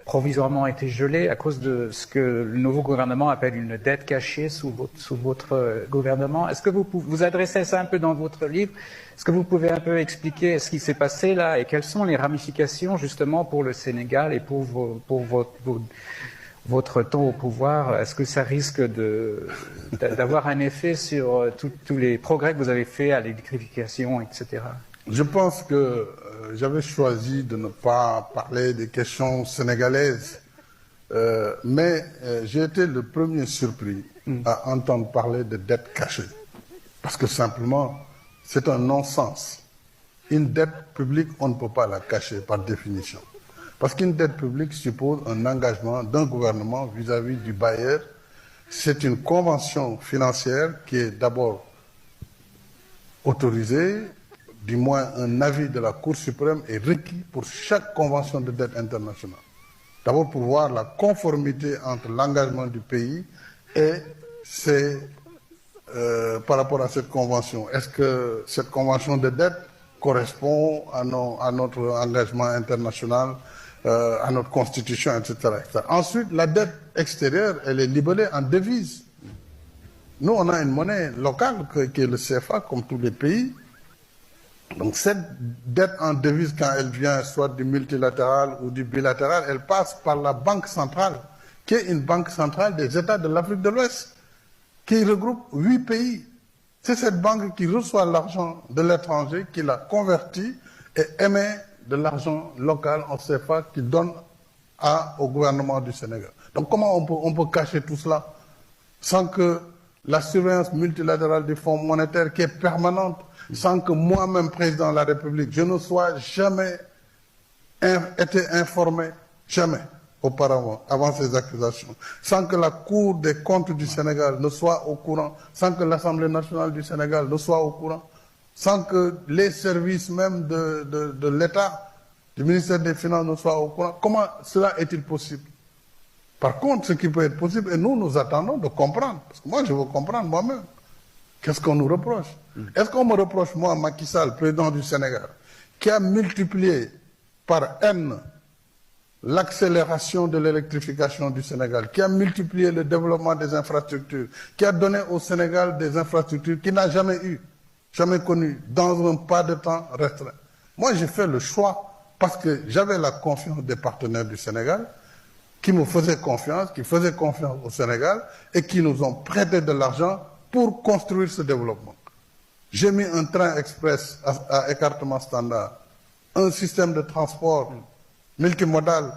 provisoirement été gelée à cause de ce que le nouveau gouvernement appelle une dette cachée sous votre gouvernement. Est-ce que vous adressez ça un peu dans votre livre? Est-ce que vous pouvez un peu expliquer ce qui s'est passé là et quelles sont les ramifications justement pour le Sénégal et pour votre temps au pouvoir? Est-ce que ça risque d'avoir un effet sur tous les progrès que vous avez faits à l'électrification, etc.? Je pense que j'avais choisi de ne pas parler des questions sénégalaises, mais j'ai été le premier surpris à entendre parler de dette cachée. Parce que simplement, c'est un non-sens. Une dette publique, on ne peut pas la cacher par définition. Parce qu'une dette publique suppose un engagement d'un gouvernement vis-à-vis du bailleur. C'est une convention financière qui est d'abord autorisée, du moins un avis de la Cour suprême est requis pour chaque convention de dette internationale. D'abord pour voir la conformité entre l'engagement du pays et par rapport à cette convention. Est-ce que cette convention de dette correspond à notre engagement international, à notre constitution, etc., etc. Ensuite, la dette extérieure, elle est libellée en devises. Nous, on a une monnaie locale qui est le CFA, comme tous les pays. Donc cette dette en devise, quand elle vient soit du multilatéral ou du bilatéral, elle passe par la Banque centrale, qui est une banque centrale des États de l'Afrique de l'Ouest, qui regroupe 8 pays. C'est cette banque qui reçoit l'argent de l'étranger, qui la convertit et émet de l'argent local en CFA qui donne au gouvernement du Sénégal. Donc comment on peut cacher tout cela sans que la surveillance multilatérale du Fonds monétaire qui est permanente, sans que moi-même, président de la République, je ne sois jamais été informé, jamais auparavant, avant ces accusations, sans que la Cour des comptes du Sénégal ne soit au courant, sans que l'Assemblée nationale du Sénégal ne soit au courant, sans que les services même de l'État, du ministère des Finances ne soient au courant. Comment cela est-il possible? Par contre, ce qui peut être possible, et nous attendons de comprendre, parce que moi je veux comprendre moi-même, qu'est-ce qu'on nous reproche? Est-ce qu'on me reproche, moi, Macky Sall, président du Sénégal, qui a multiplié par N l'accélération de l'électrification du Sénégal, qui a multiplié le développement des infrastructures, qui a donné au Sénégal des infrastructures qu'il n'a jamais eues, jamais connues, dans un pas de temps restreint? Moi, j'ai fait le choix, parce que j'avais la confiance des partenaires du Sénégal, qui me faisaient confiance, qui faisaient confiance au Sénégal, et qui nous ont prêté de l'argent pour construire ce développement. J'ai mis un train express à écartement standard, un système de transport multimodal